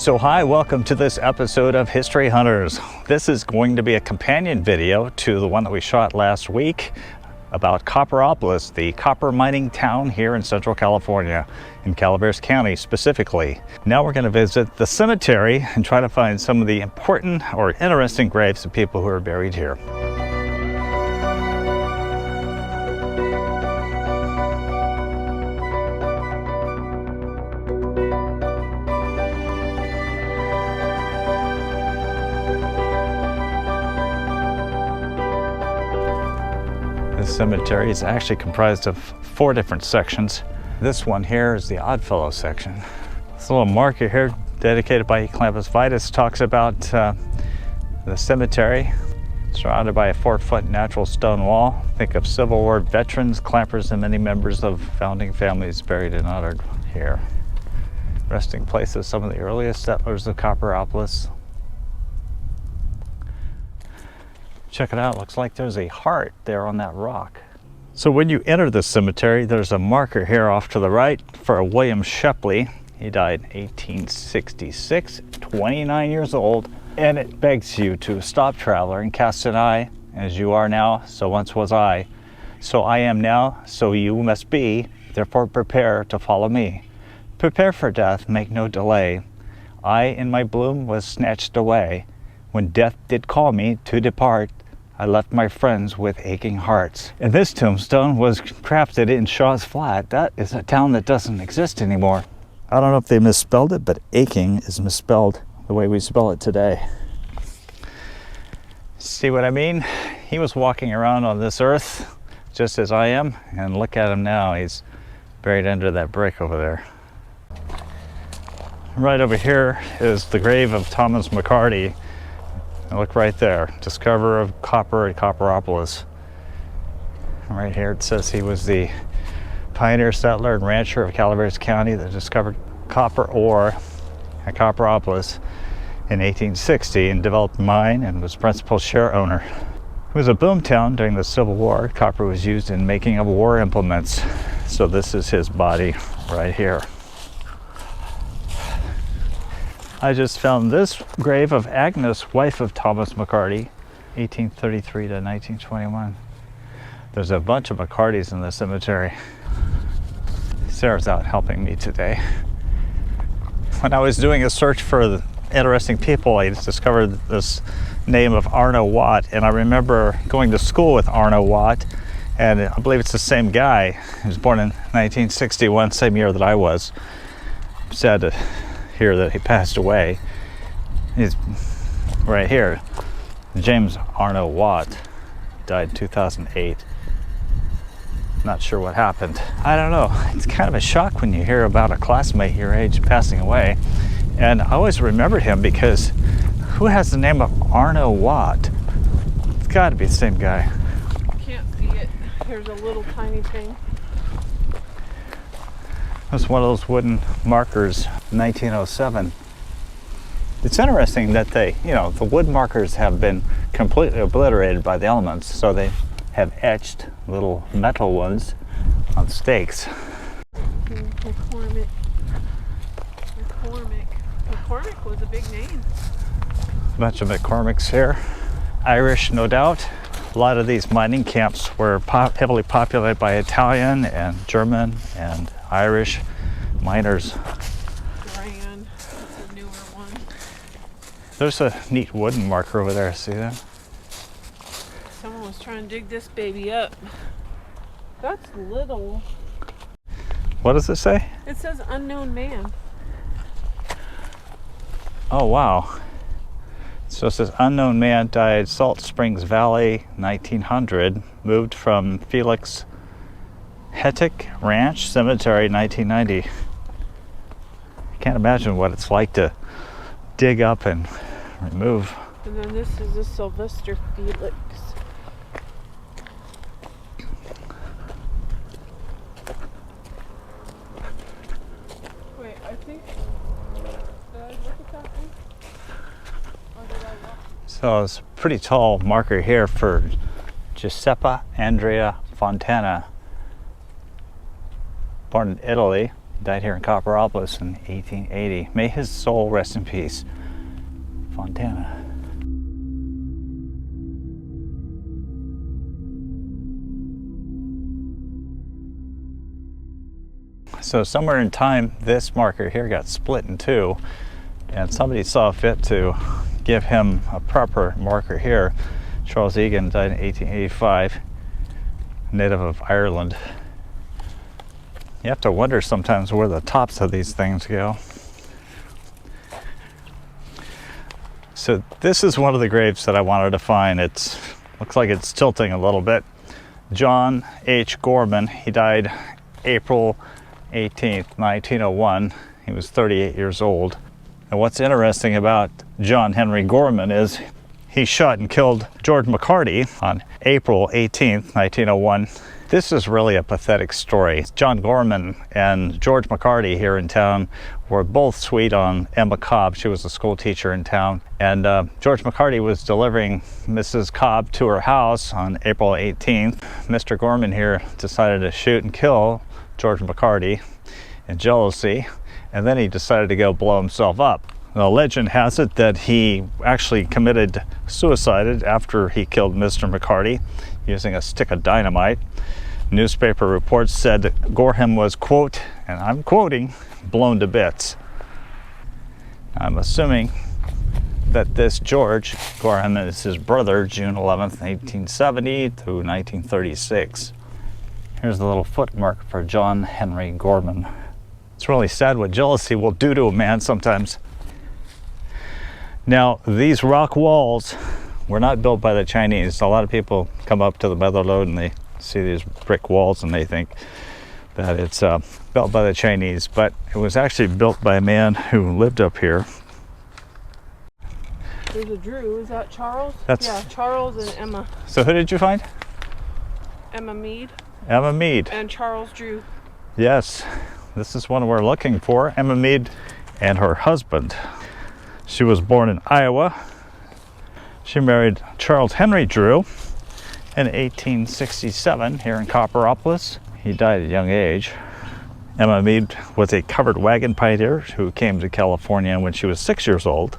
So hi, welcome to this episode of History Hunters. This is going to be a companion video to the one that we shot last week about Copperopolis, the copper mining town here in Central California, in Calaveras County specifically. Now we're going to visit the cemetery and try to find some of the important or interesting graves of people who are buried here. This cemetery is actually comprised of 4 different sections. This one here is the Oddfellow section. This little marker here, dedicated by Clampus Vitus, talks about the cemetery, surrounded by a 4-foot natural stone wall. Think of Civil War veterans, clampers, and many members of founding families buried and honored here. Resting places some of the earliest settlers of Copperopolis. Check it out, looks like there's a heart there on that rock. So when you enter the cemetery, there's a marker here off to the right for William Shepley. He died in 1866, 29 years old, and it begs you to stop, traveler, and cast an eye. As you are now, so once was I. So I am now, so you must be. Therefore prepare to follow me. Prepare for death, make no delay. I in my bloom was snatched away. When death did call me to depart, I left my friends with aching hearts. And this tombstone was crafted in Shaw's Flat. That is a town that doesn't exist anymore. I don't know if they misspelled it, but aching is misspelled the way we spell it today. See what I mean? He was walking around on this earth just as I am, and look at him now. He's buried under that brick over there. Right over here is the grave of Thomas McCarty. And look right there, discoverer of copper at Copperopolis. Right here it says he was the pioneer settler and rancher of Calaveras County that discovered copper ore at Copperopolis in 1860 and developed a mine and was principal share owner. It was a boom town during the Civil War. Copper was used in making of war implements. So this is his body right here. I just found this grave of Agnes, wife of Thomas McCarty, 1833 to 1921. There's a bunch of McCartys in the cemetery. Sarah's out helping me today. When I was doing a search for interesting people, I discovered this name of Arno Watt, and I remember going to school with Arno Watt, and I believe it's the same guy. He was born in 1961, same year that I was. Sad to hear that he passed away. He's right here. James Arno Watt died in 2008. Not sure what happened. I don't know. It's kind of a shock when you hear about a classmate your age passing away. And I always remembered him because who has the name of Arno Watt? It's got to be the same guy. Can't see it. Here's a little tiny thing. That's one of those wooden markers, 1907. It's interesting that the wood markers have been completely obliterated by the elements, so they have etched little metal ones on stakes. McCormick. McCormick was a big name. A bunch of McCormicks here. Irish, no doubt. A lot of these mining camps were heavily populated by Italian and German and Irish miners. Grand, that's a newer one. There's a neat wooden marker over there, see that? Someone was trying to dig this baby up. That's little. What does it say? It says unknown man. Oh wow. So it says unknown man died Salt Springs Valley 1900, moved from Felix Hettick Ranch Cemetery 1990. I can't imagine what it's like to dig up and remove. And then this is a Sylvester Felix. Wait, I think, did I look at that one? Or did I not? So it's a pretty tall marker here for Giuseppa Andrea Fontana, born in Italy Died here in Copperopolis in 1880. May his soul rest in peace. Fontana. So somewhere in time, this marker here got split in two, and somebody saw fit to give him a proper marker here. Charles Egan died in 1885, native of Ireland. You have to wonder sometimes where the tops of these things go. So this is one of the graves that I wanted to find. It looks like it's tilting a little bit. John H. Gorman, he died April 18th, 1901. He was 38 years old. And what's interesting about John Henry Gorman is he shot and killed George McCarty on April 18th, 1901. This is really a pathetic story. John Gorman and George McCarty here in town were both sweet on Emma Cobb. She was a school teacher in town. And George McCarty was delivering Mrs. Cobb to her house on April 18th. Mr. Gorman here decided to shoot and kill George McCarty in jealousy, and then he decided to go blow himself up. The legend has it that he actually committed suicide after he killed Mr. McCarty using a stick of dynamite. Newspaper reports said that Gorham was, quote, and I'm quoting, blown to bits. I'm assuming that this George Gorham is his brother, June 11th, 1870 to 1936. Here's the little foot mark for John Henry Gorman. It's really sad what jealousy will do to a man sometimes. Now, these rock walls were not built by the Chinese. A lot of people come up to the Mother Lode and they see these brick walls and they think that it's built by the Chinese, but it was actually built by a man who lived up here. There's a Drew. Is that Charles? Yeah, Charles and Emma. So who did you find? Emma Mead. Emma Mead. And Charles Drew. Yes, this is one we're looking for. Emma Mead and her husband. She was born in Iowa. She married Charles Henry Drew in 1867 here in Copperopolis. He died at a young age. Emma Mead was a covered wagon pioneer who came to California when she was 6 years old.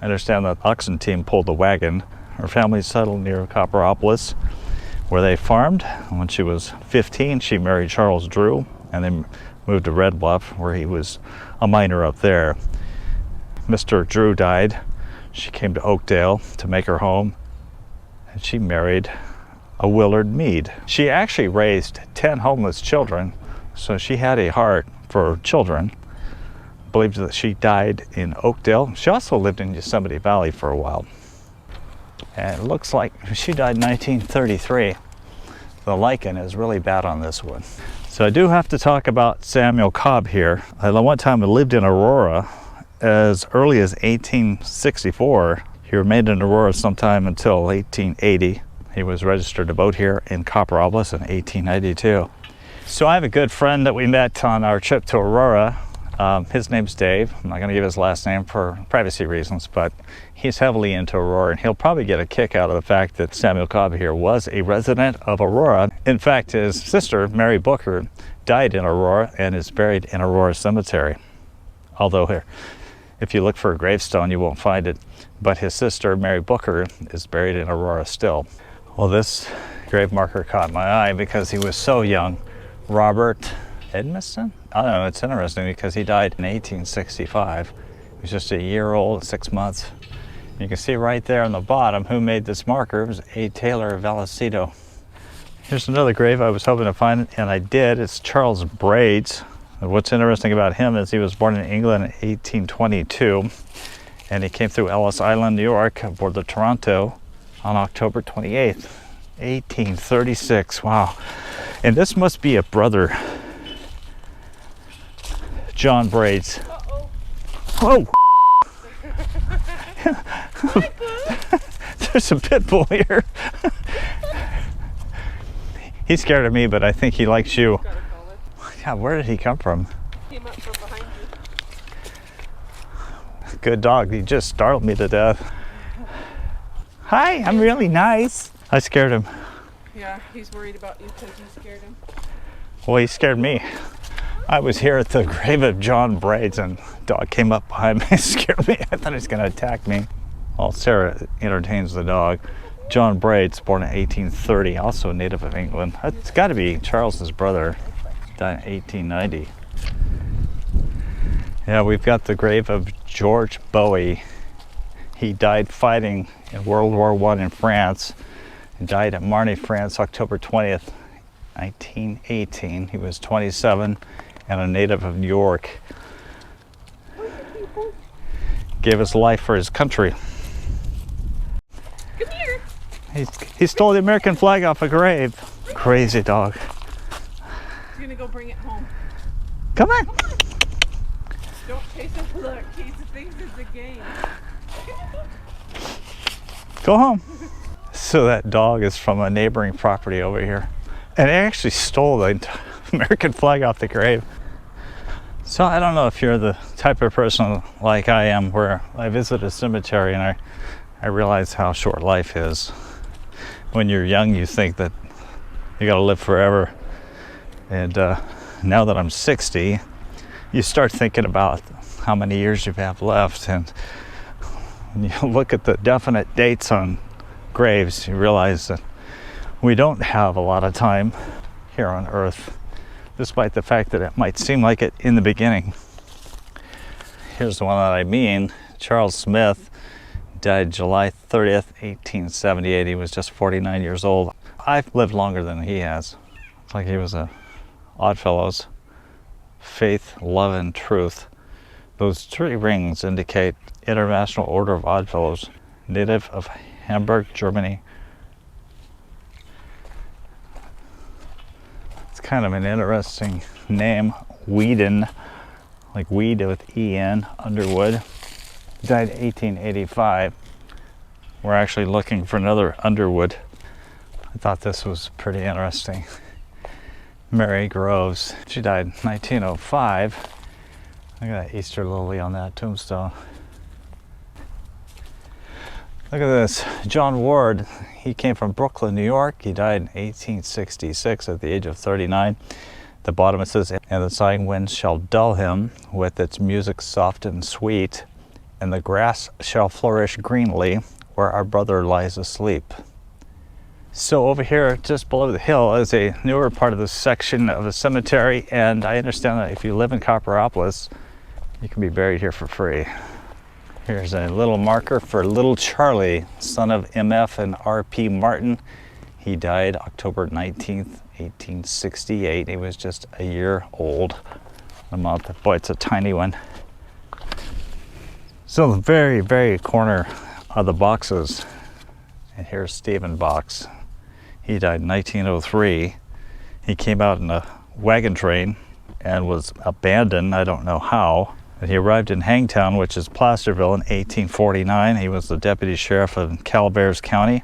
I understand that the oxen team pulled the wagon. Her family settled near Copperopolis, where they farmed. When she was 15, she married Charles Drew, and then moved to Red Bluff, where he was a miner up there. Mr. Drew died. She came to Oakdale to make her home, and she married a Willard Mead. She actually raised 10 homeless children, so she had a heart for children. Believed that she died in Oakdale. She also lived in Yosemite Valley for a while. And it looks like she died in 1933. The lichen is really bad on this one. So I do have to talk about Samuel Cobb here. At one time I lived in Aurora as early as 1864. He remained in Aurora sometime until 1880. He was registered to vote here in Copperopolis in 1892. So I have a good friend that we met on our trip to Aurora. His name's Dave. I'm not going to give his last name for privacy reasons, but he's heavily into Aurora, and he'll probably get a kick out of the fact that Samuel Cobb here was a resident of Aurora. In fact, his sister, Mary Booker, died in Aurora and is buried in Aurora Cemetery. Although here, if you look for a gravestone, you won't find it. But his sister, Mary Booker, is buried in Aurora still. Well, this grave marker caught my eye because he was so young. Robert Edmundson? I don't know, it's interesting because he died in 1865. He was just a year old, 6 months. You can see right there on the bottom who made this marker. It was A. Taylor Vallecito. Here's another grave I was hoping to find, and I did. It's Charles Braids. And what's interesting about him is he was born in England in 1822, and he came through Ellis Island, New York, aboard the Toronto on October 28th, 1836. Wow. And this must be a brother. John Braids. Whoa! There's a pit bull here. He's scared of me, but I think he likes you. Yeah, where did he come from? Came up from behind you. Good dog. He just startled me to death. Hi, I'm really nice. I scared him. Yeah, he's worried about you because you scared him. Well, he scared me. I was here at the grave of John Braids, and a dog came up behind me and scared me. I thought he was going to attack me. While Sarah entertains the dog, John Braids, born in 1830, also a native of England. It's got to be Charles's brother, died in 1890. Yeah, we've got the grave of George Bowie. He died fighting in World War I in France. He died at Marne, France, October 20th, 1918. He was 27 and a native of New York. Gave his life for his country. Come here. He stole the American flag off a grave. Crazy dog. He's gonna go bring it home. Come on. Don't chase him. Look, he thinks it's a game. Go home. So that dog is from a neighboring property over here. And they actually stole the American flag off the grave. So I don't know if you're the type of person like I am, where I visit a cemetery and I realize how short life is. When you're young, you think that you gotta live forever. And now that I'm 60, you start thinking about how many years you have left. And when you look at the definite dates on graves, you realize that we don't have a lot of time here on Earth, despite the fact that it might seem like it in the beginning. Here's the one that I mean. Charles Smith died July 30th, 1878. He was just 49 years old. I've lived longer than he has. It's like he was a Oddfellows. Faith, love, and truth. Those 3 rings indicate International Order of Oddfellows, native of Hamburg, Germany. It's kind of an interesting name. Weeden, like weed with E-N, Underwood. Died 1885. We're actually looking for another Underwood. I thought this was pretty interesting. Mary Groves, she died 1905. Look at that Easter lily on that tombstone. Look at this, John Ward. He came from Brooklyn, New York. He died in 1866 at the age of 39. The bottom it says, and the sighing wind shall dull him with its music soft and sweet, and the grass shall flourish greenly where our brother lies asleep. So over here, just below the hill, is a newer part of this section of the cemetery, and I understand that if you live in Copperopolis, you can be buried here for free. Here's a little marker for little Charlie, son of MF and RP Martin. He died October 19th, 1868. He was just a year old. A month. Boy, it's a tiny one. So the very, very corner are the boxes. And here's Stephen Box. He died in 1903. He came out in a wagon train and was abandoned, I don't know how. And he arrived in Hangtown, which is Placerville, in 1849. He was the deputy sheriff of Calaveras County,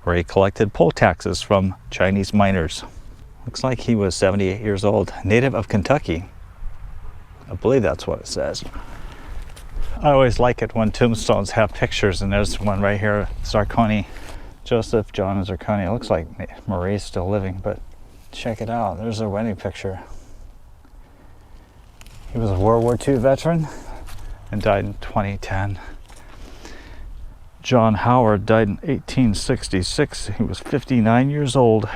where he collected poll taxes from Chinese miners. Looks like he was 78 years old, native of Kentucky. I believe that's what it says. I always like it when tombstones have pictures, and there's one right here, Zarconi. Joseph, John, and Zarconi. It looks like Marie's still living, but check it out. There's their wedding picture. He was a World War II veteran and died in 2010. John Howard died in 1866. He was 59 years old.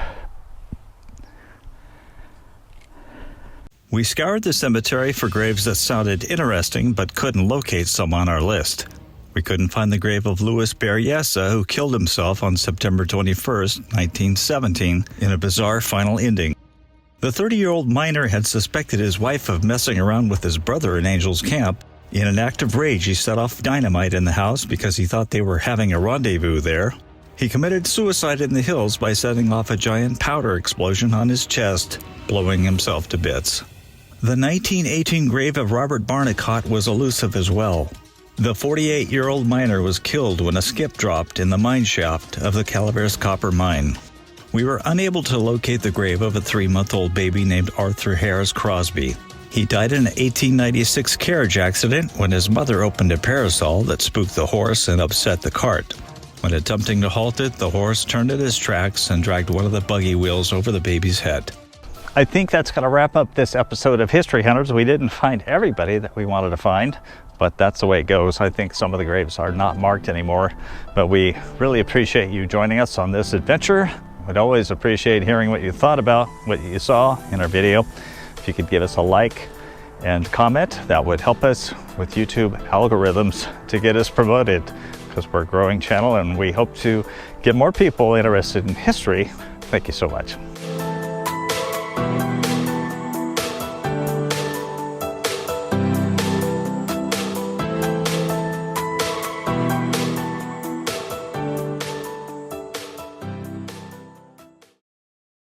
We scoured the cemetery for graves that sounded interesting but couldn't locate some on our list. We couldn't find the grave of Louis Berryessa, who killed himself on September 21st, 1917, in a bizarre final ending. The 30-year-old miner had suspected his wife of messing around with his brother in Angel's Camp. In an act of rage, he set off dynamite in the house because he thought they were having a rendezvous there. He committed suicide in the hills by setting off a giant powder explosion on his chest, blowing himself to bits. The 1918 grave of Robert Barnicott was elusive as well. The 48-year-old miner was killed when a skip dropped in the mine shaft of the Calaveras copper mine. We were unable to locate the grave of a 3-month-old baby named Arthur Harris Crosby. He died in an 1896 carriage accident when his mother opened a parasol that spooked the horse and upset the cart. When attempting to halt it, the horse turned at his tracks and dragged one of the buggy wheels over the baby's head. I think that's going to wrap up this episode of History Hunters. We didn't find everybody that we wanted to find, but that's the way it goes. I think some of the graves are not marked anymore, but we really appreciate you joining us on this adventure. We'd always appreciate hearing what you thought about what you saw in our video. If you could give us a like and comment, that would help us with YouTube algorithms to get us promoted, because we're a growing channel and we hope to get more people interested in history. Thank you so much.